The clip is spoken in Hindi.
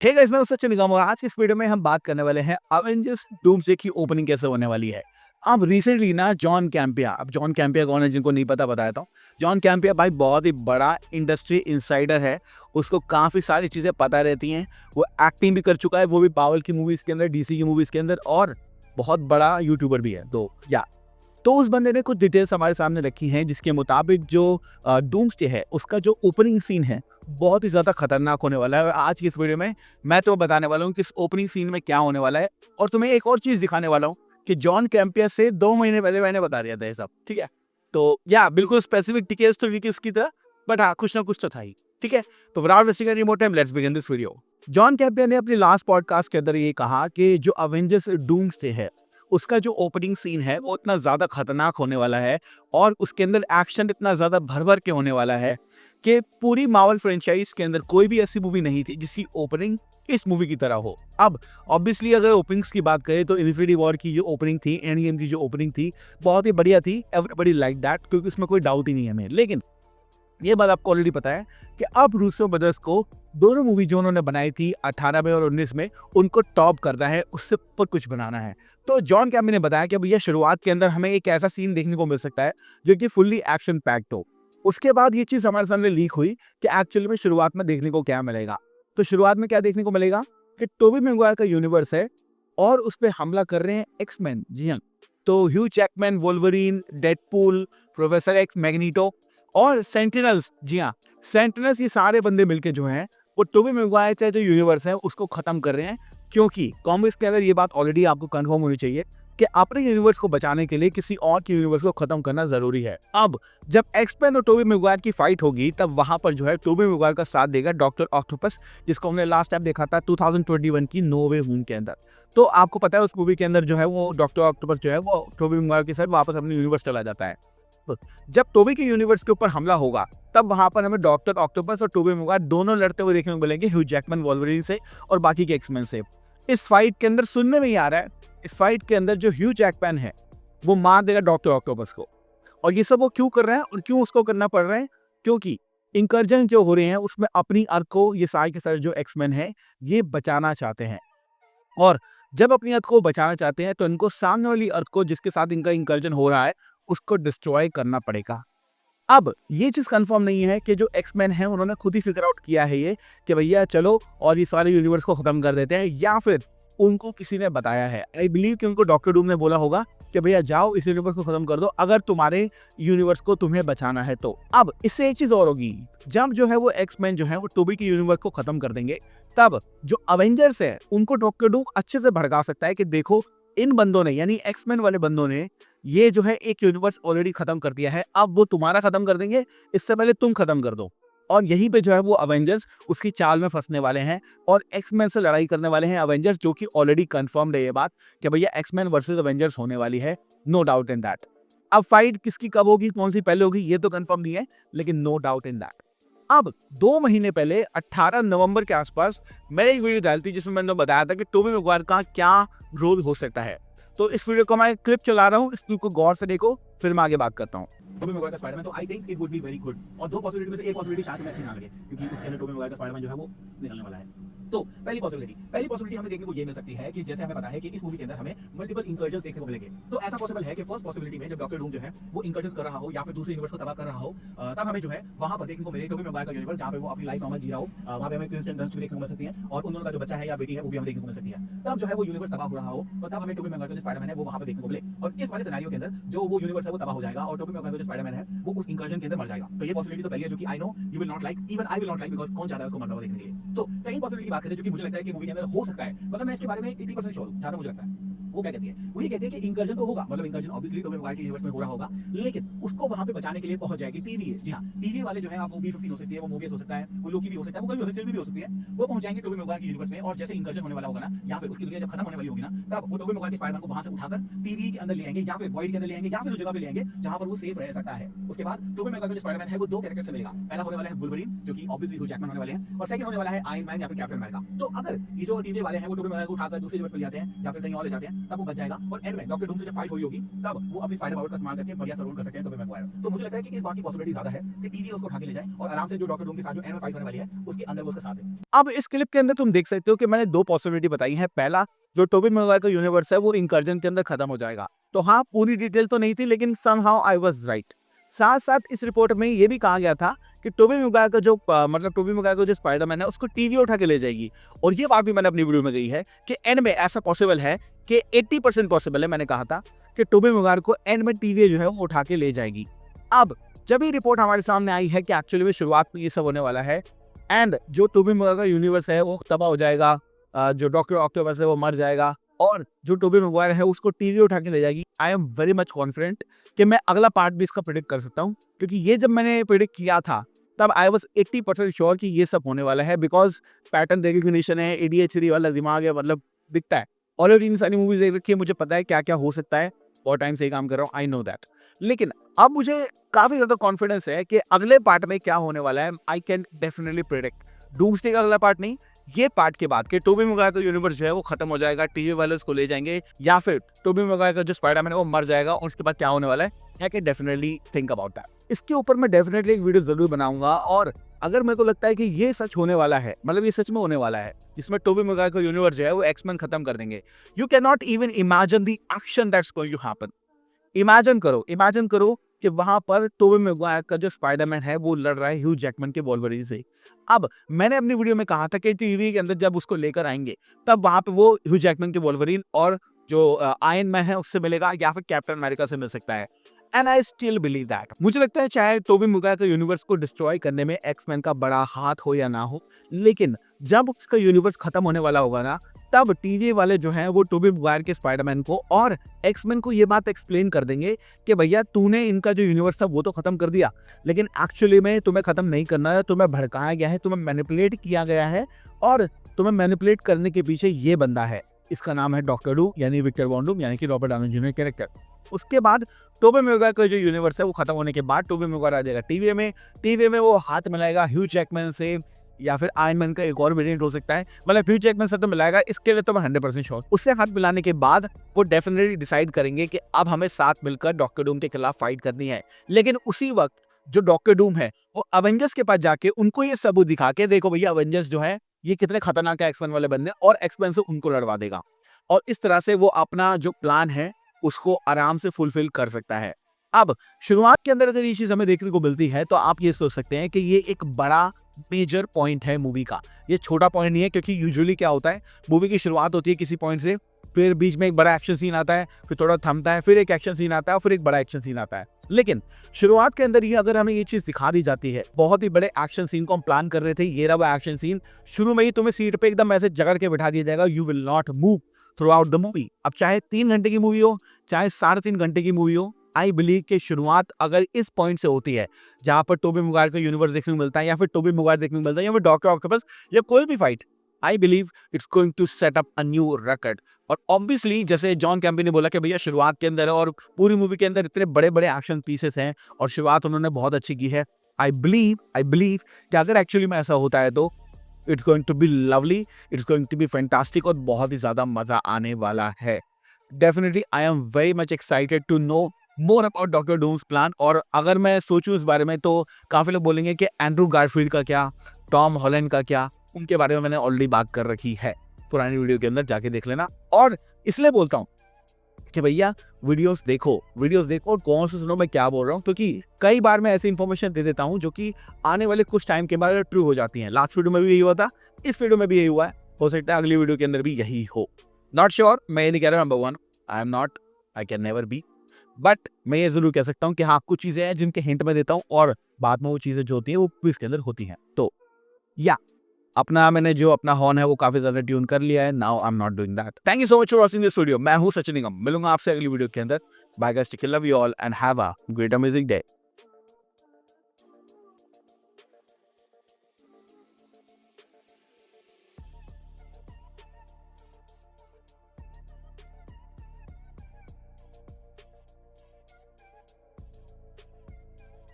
हे गाइस, मैं हूं सचिन निगम और आज की इस वीडियो में हम बात करने वाले हैं अवेंजर्स डूम्सडे की ओपनिंग कैसे होने वाली है। अब रिसेंटली ना जॉन कैंपिया, अब जॉन कैंपिया कौन है जिनको नहीं पता बताता हूँ। जॉन कैंपिया भाई बहुत ही बड़ा इंडस्ट्री इंसाइडर है। उसको काफ़ी सारी चीज़ें पता रहती हैं। वो एक्टिंग भी कर चुका है, वो भी पावल की मूवीज़ के अंदर, डीसी की मूवीज़ के अंदर, और बहुत बड़ा यूट्यूबर भी है। तो उस बंदे ने कुछ डिटेल्स हमारे सामने रखी हैं जिसके मुताबिक जो डूम्सडे है उसका जो ओपनिंग सीन है बहुत ही ज़्यादा खतरनाक होने वाला है। और आज की इस वीडियो में मैं तो बताने वाला हूँ कि इस ओपनिंग सीन में क्या होने वाला है, और तुम्हें एक और चीज़ दिखाने वाला हूँ कि जॉन कैंपिया से 2 महीने पहले मैंने बता दिया था ये सब, ठीक है? तो या बिल्कुल स्पेसिफिक डिटेल्स तो नहीं थी उसकी तरह, बट हाँ, कुछ ना कुछ तो था ही, ठीक है? तो without wasting any more time, let's begin this video. John Campia ने अपने लास्ट पॉडकास्ट के अंदर ये कहा कि जो अवेंजर्स डूम्सडे है उसका जो ओपनिंग सीन है वो इतना ज़्यादा खतरनाक होने वाला है, और उसके अंदर एक्शन इतना ज़्यादा भर-भर के होने वाला है कि पूरी मार्वल फ्रेंचाइज के अंदर कोई भी ऐसी मूवी नहीं थी जिसकी ओपनिंग इस मूवी की तरह हो। अब ऑब्वियसली अगर ओपनिंग्स की बात करें तो इन्फिनिटी वॉर की जो ओपनिंग थी, एंड गेम की जो ओपनिंग थी, बहुत ही बढ़िया थी। एवरीबॉडी लाइक दैट, क्योंकि उसमें कोई डाउट ही नहीं है हमें। लेकिन ये बात आपको ऑलरेडी पता है कि अब रूसो ब्रदर्स को दोनों मूवी जो उन्होंने बनाई थी 18 में और 19 में, उनको टॉप करना है, उससे ऊपर कुछ बनाना है। तो जॉन कैम्बी ने बताया कि भैया शुरुआत के अंदर हमें एक ऐसा सीन देखने को मिल सकता है जो कि फुल्ली एक्शन पैक्ड हो। उसके बाद ये चीज़ हमारे सामने लीक हुई कि एक्चुअली में शुरुआत में देखने को क्या मिलेगा। तो शुरुआत में क्या देखने को मिलेगा कि टोबी मैguire का यूनिवर्स है और उस पे हमला कर रहे हैं एक्स-मैन। जी हाँ, तो Hugh Jackman, Wolverine, Deadpool, professor x, magneto और सेंटिनल्स। जी हाँ, सेंटिनल्स, ये सारे बंदे मिलके जो हैं वो टोबी मैguire का जो यूनिवर्स है उसको खत्म कर रहे हैं। क्योंकि कॉमिक्स के अंदर ये बात ऑलरेडी आपको कंफर्म होनी चाहिए कि अपने यूनिवर्स को बचाने के लिए किसी और के यूनिवर्स को खत्म करना जरूरी है। अब जब एक्समैन और टोबी मैguire की फाइट होगी तब वहां पर जो है टोबी मैguire का साथ देगा डॉक्टर ऑक्टोपस, जिसको हमने लास्ट टाइम देखा था 2021 की नो वे होम के अंदर। तो आपको पता है उस मूवी के अंदर जो है वो डॉक्टर ऑक्टोपस जो है वो टोबी मैguire के साथ वापस अपने यूनिवर्स चला जाता है। तो जब टोबी के यूनिवर्स के ऊपर हमला होगा तब वहां पर हमें डॉक्टर ऑक्टोपस और टोबी मैguire दोनों लड़ते हुए देखने को मिलेंगे, ह्यू जैकमैन वोल्वरिन से और बाकी के एक्समैन से। इस फाइट के अंदर सुनने में ही आ रहा है, इस फाइट के अंदर जो ह्यू जैकमैन है वो मार देगा डॉक्टर ऑक्टोपस को। और ये सब वो क्यों कर रहे हैं और क्यों उसको करना पड़ रहा है? क्योंकि इंकर्जन जो हो रहे हैं उसमें अपनी अर्थ को ये सारे के सारे जो एक्समैन है ये बचाना चाहते हैं। और जब अपनी अर्थ को बचाना चाहते हैं तो इनको सामने वाली अर्थ को जिसके साथ इनका इंकर्जन हो रहा है उसको डिस्ट्रॉय करना पड़ेगा। अब ये चीज़ कंफर्म नहीं है कि जो एक्समैन हैं उन्होंने खुद ही फिगर आउट किया है ये कि भैया चलो और ये सारे यूनिवर्स को खत्म कर देते हैं, या फिर उनको किसी ने बताया है। आई बिलीव कि उनको डॉक्टर डूम ने बोला होगा कि भैया जाओ इस यूनिवर्स को खत्म कर दो अगर तुम्हारे यूनिवर्स को तुम्हें बचाना है तो। अब इससे एक चीज और होगी, जब जो है वो एक्समैन जो है वो टोबी के यूनिवर्स को खत्म कर देंगे तब जो अवेंजर्स है उनको डॉक्टर डूम अच्छे से भड़का सकता है कि देखो इन बंदों ने, यानी एक्समैन वाले बंदों ने, ये जो है एक यूनिवर्स ऑलरेडी खत्म कर दिया है, अब वो तुम्हारा खत्म कर देंगे, इससे पहले तुम खत्म कर दो। और यहीं पे जो है वो अवेंजर्स उसकी चाल में फंसने वाले हैं और एक्समैन से लड़ाई करने वाले हैं अवेंजर्स, जो कि ऑलरेडी कंफर्म्ड है ये बात कि भैया एक्समैन वर्सेस अवेंजर्स होने वाली है, नो डाउट इन दैट। अब फाइट किसकी कब होगी, कौन सी पहले होगी, ये तो कंफर्म नहीं है, लेकिन नो डाउट इन दैट। अब 2 महीने पहले 18 नवंबर के आसपास मैंने एक वीडियो डाली थी जिसमें मैंने बताया था कि टोबी मैguire का क्या रोल हो सकता है। तो इस वीडियो को मैं क्लिप चला रहा हूँ, इस क्लिप को गौर से देखो, फिर मैं आगे बात करता हूँ। टोबी मैguire का स्पाइडरमैन, तो I think it would be very good. और दो पॉसिबिलिटी में से एक पॉसिबिलिटी शायद में अच्छी ना लगे, क्योंकि उसके अंदर टोबी मैguire का स्पाइडरमैन जो है वो निकलने वाला है। तो पहली पॉसिबिलिटी हमें देखने को ये मिल सकती है कि जैसे हमें पता है कि इस मूवी के अंदर हमें मल्टीपल इंकर्जन्स देखने को मिलेंगे। तो ऐसा पॉसिबल है कि फर्स्ट पॉसिबिलिटी में जब डॉक्टर डूम जो है वो इंकर्जन्स कर रहा हो या फिर दूसरे यूनिवर्स को तबाह कर रहा हो, तब हमें जो है वहां पर देखने को मिलेगा टोबी मैguire का यूनिवर्स जहां पे वो अपनी लाइफ नॉर्मल जी रहा हो। वहां पे हमें क्रिस्टियन डस्ट भी देखने को मिल सकती है और उन दोनों का जो बच्चा है या बेटी है वो भी हमें देखने को मिल सकती है। तब जो है वो यूनिवर्स तबाह हो रहा हो और तब हमें टोबी मैguire का जो स्पाइडरमैन है वो वहां पे देखने को मिले, और इस वाले सिनेरियो के अंदर जो वो यूनिवर्स है वो तबाह हो जाएगा और टोबी मैguire का जो स्पाइडरमैन है वो उस इंकर्जन के अंदर मर जाएगा। तो ये पॉसिबिलिटी तो पहली है जो कि I know you will not like, even I will not like, because कौन चाहता है उसको मरता हुआ देखने के लिए। तो सेकंड पॉसिबिलिटी की बात करें जो कि मुझे लगता है कि मूवी के अंदर हो सकता है, मतलब मैं इसके बारे में 80% श्योर हूं, जहां तक मुझे लगता है। वो क्या कहती है, वो ये कहती है कि इंकर्जन तो होगा, मतलब इंकर्जन ऑब्वियसली टोबी मैguire के यूनिवर्स में हो रहा होगा, लेकिन उसको वहां पे बचाने के लिए पहुंच जाएगी TVA। जी हां, TVA वाले जो है, आप वो B-15 हो सकती है, वो मोबियस हो सकता है, वो लोकी भी हो सकता है, वो कोई भी हो सकता है, भी हो सकती है, वो पहुंच जाएंगे टोबी मैguire के यूनिवर्स में। और जैसे इंकर्जन होने वाला होगा ना, या फिर उसकी दुनिया जब खत्म होने वाली होगी ना, तब वो टोबी मैguire के स्पाइडरमैन को वहां से उठाकर TVA के अंदर ले आएंगे या फिर वॉइड के अंदर ले आएंगे या फिर उस जगह पे ले आएंगे जहां पर वो सेफ रह सकता है। उसके बाद टोबी मैguire का जो स्पाइडरमैन है वो दो कैरेक्टर से मिलेगा। पहला होने वाला है वुल्वरिन, जो कि ऑब्वियसली ह्यू जैकमैन होने वाले हैं, और सेकंड होने वाला है आयरन मैन या फिर कैप्टन अमेरिका। तो अगर ये जो TVA वाले हैं वो टोबी मैguire को उठाकर दूसरे यूनिवर्स में ले जाते हैं या फिर कहीं और ले जाते हैं, तब वो बच जाएगा और एंड में डॉक्टर डूम से जब फाइट हुई होगी तब वो अपनी स्पाइडर पावर का इस्तेमाल करके बढ़िया सलूट कर सकते हैं टोबी मैगवायर। तो मुझे लगता है कि इस बात की पॉसिबिलिटी ज्यादा है कि टीवी उसको उठा के ले जाए और आराम से जो डॉक्टर डूम के साथ जो एंड में फाइट करने वाली है उसके अंदर वो उसका साथ दे। अब इस क्लिप के अंदर तुम देख सकते हो कि मैंने दो पॉसिबिलिटी बताई है। पहला, जो टोबी मैगवायर का यूनिवर्स है वो इनकर्जन के अंदर खत्म हो जाएगा। तो हाँ, पूरी डिटेल तो नहीं थी लेकिन समहाउ आई वाज राइट। साथ साथ इस रिपोर्ट में ये भी कहा गया था कि टोबी मैगवायर का जो टोबी मैगवायर का जो स्पाइडरमैन है उसको टीवी उठा के ले जाएगी। और ये बात भी मैंने अपनी वीडियो में कही है कि एंड में ऐसा पॉसिबल है कि 80% पॉसिबल है, मैंने कहा था कि टोबी मैगवायर को एंड में टीवी जो है वो उठा के ले जाएगी। अब जब ये रिपोर्ट हमारे सामने आई है कि एक्चुअली में शुरुआत में ये सब होने वाला है एंड जो टोबी मैगवायर का यूनिवर्स है वो तबाह हो जाएगा, जो डॉक्टर ऑक्टोपस है वो मर जाएगा और जो टोबी मैगवायर है उसको टीवी उठा के ले जाएगी। आई एम वेरी मच कॉन्फिडेंट कि मैं अगला पार्ट भी इसका प्रिडिक्ट कर सकता हूँ, क्योंकि ये जब मैंने प्रिडिक्ट किया था तब आई वाज 80% श्योर कि ये सब होने वाला है। बिकॉज पैटर्न रिकग्निशन है, ADHD वाला दिमाग है, मतलब दिखता है। ऑलरेडी इन सारी मूवीज देख रखी है, मुझे पता है क्या क्या हो सकता है, बहुत टाइम से ही काम कर रहा हूँ, आई नो दैट। लेकिन अब मुझे काफी ज्यादा कॉन्फिडेंस है कि अगले पार्ट में क्या होने वाला है। I can definitely predict doomsday का अगला पार्ट नहीं, ये पार्ट के बाद के टोबी मैगवायर का यूनिवर्स जो है वो खत्म हो जाएगा, टीवी वाले उसको ले जाएंगे, या फिर टोबी मैगवायर का जो स्पाइडरमैन है वो मर जाएगा और उसके बाद क्या होने वाला है, I can definitely think about that. इसके ऊपर मैं डेफिनेटली एक वीडियो जरूर बनाऊंगा और अगर मेरे को लगता है कि ये सच होने वाला है, मतलब ये सच में होने वाला है, जिसमें टोबी मैगवायर का यूनिवर्स जो है वो एक्समैन खत्म कर देंगे, you can not even imagine the action that's going to happen. Imagine करो कि वहां पर टोबी मैगवायर का जो स्पाइडरमैन है वो लड़ रहा है ह्यू जैकमैन के वोल्वरिन से। अब मैंने अपनी वीडियो में कहा था कि टीवी के अंदर जब उसको लेकर आएंगे तब वहां पे वो ह्यू जैकमैन के वोल्वरिन और जो आयरन मैन है उससे मिलेगा, या फिर कैप्टन अमेरिका से मिल सकता है। And I still believe that. मुझे लगता है चाहे टोबी मैगवायर का यूनिवर्स को डिस्ट्रॉय करने में एक्समैन का बड़ा हाथ हो या ना हो, लेकिन जब उसका यूनिवर्स खत्म होने वाला होगा ना, तब टीवी वाले जो हैं वो टोबी मैगवायर के स्पाइडरमैन को और एक्समैन को ये बात एक्सप्लेन कर देंगे कि भैया तूने इनका जो यूनिवर्स था वो तो खत्म कर दिया, लेकिन एक्चुअली में तुम्हें खत्म नहीं करना है, तुम्हें भड़काया गया है, तुम्हें मैनिपुलेट किया गया है और तुम्हें मैनिपुलेट करने के पीछे ये बंदा है, इसका नाम है डॉक्टर डू यानी विक्टर वॉन डूम यानी कि रॉबर्ट डाउनी जूनियर कैरेक्टर। उसके बाद टोबी मैगवायर का जो यूनिवर्स है वो खत्म होने के बाद टोबी मैगवायर आ जाएगा टीवी में वो हाथ मिलाएगा ह्यू जैकमैन से, या फिर आयरन मैन का एक और वेरिएंट हो सकता है, मतलब ह्यू जैकमैन से तो मिलाएगा, इसके लिए तो मैं 100% श्योर। उससे हाथ मिलाने के बाद वो डेफिनेटली डिसाइड करेंगे कि अब हमें साथ मिलकर डॉक्टर डूम के खिलाफ फाइट करनी है। लेकिन उसी वक्त जो डॉक्टर डूम है वो अवेंजर्स के पास जाके उनको ये सबूत दिखा के, देखो भैया अवेंजर्स जो है ये कितने खतरनाक है एक्समैन वाले बंदे, और एक्समैन से उनको लड़वा देगा और इस तरह से वो अपना जो प्लान है उसको आराम से फुलफिल कर सकता है। अब शुरुआत के अंदर अगर ये चीज हमें देखने को मिलती है तो आप ये सोच सकते हैं कि ये एक बड़ा मेजर पॉइंट है मूवी का, ये छोटा पॉइंट नहीं है, क्योंकि यूजुअली क्या होता है मूवी की शुरुआत होती है किसी पॉइंट से, फिर बीच में एक बड़ा एक्शन सीन आता है, फिर थोड़ा थमता है, फिर एक एक्शन सीन आता है और फिर एक बड़ा एक्शन सीन आता है। लेकिन शुरुआत के अंदर ये अगर हमें ये चीज दिखा दी जाती है, बहुत ही बड़े एक्शन सीन को हम प्लान कर रहे थे, ये रहा वो एक्शन सीन, शुरू में ही तुम्हें सीट पे एकदम ऐसे जगड़ के बिठा दिया जाएगा, you will not move through out the movie. अब चाहे 3 घंटे की मूवी हो चाहे 3.5 घंटे की मूवी हो, आई बिलीव कि शुरुआत अगर इस पॉइंट से होती है जहां पर टोबी मैगवायर का यूनिवर्स देखने को मिलता है, या फिर टोबी मैगवायर देखने को मिलता है, या फिर डॉक्टर ऑक्टोपस, या कोई भी fight, I believe it's going to set up a new record. और ऑब्वियसली जैसे जॉन कैम्पी ने बोला कि भैया शुरुआत के अंदर और पूरी मूवी के अंदर इतने बड़े बड़े एक्शन पीसेस हैं और शुरुआत उन्होंने बहुत अच्छी की है, आई बिलीव कि अगर एक्चुअली में ऐसा होता है तो it's going to be lovely, it's going to be fantastic और बहुत ही ज्यादा मजा आने वाला है। Definitely I am very much excited to know more about doctor Doom's plan. और अगर मैं सोचूं इस बारे में तो काफी लोग बोलेंगे कि एंड्रू गारफील्ड का क्या, टॉम हॉलैंड का क्या, उनके बारे में मैंने ऑलरेडी बात कर रखी है, पुरानी वीडियो के अंदर जाके देख लेना। और इसलिए बोलता हूँ कि भैया वीडियोस देखो और कौन से सुनो मैं क्या बोल रहा हूँ, क्योंकि कई बार मैं ऐसी इन्फॉर्मेशन दे देता हूँ जो कि आने वाले कुछ टाइम के बाद ट्रू हो जाती हैं। लास्ट वीडियो में भी यही हुआ था, इस वीडियो में भी यही हुआ है, हो सकता है अगली वीडियो के अंदर भी यही हो, नॉट श्योर। मैं ये नहीं कह रहा number 1, I am not, I can never be, but मैं ये जरूर कह सकता हूँ कि हाँ कुछ चीजें हैं जिनके हिंट मैं देता हूँ और बाद में वो चीजें जो होती हैं वो क्विज के अंदर होती हैं। तो या मैंने जो अपना हॉर्न है वो काफी ज्यादा ट्यून कर लिया है, now I am not doing that. Thank you so much for watching this video. मैं हूँ सचिन निगम, मिलूंगा आपसे अगली वीडियो के अंदर। Bye guys, take care, love you all and have a great amazing day.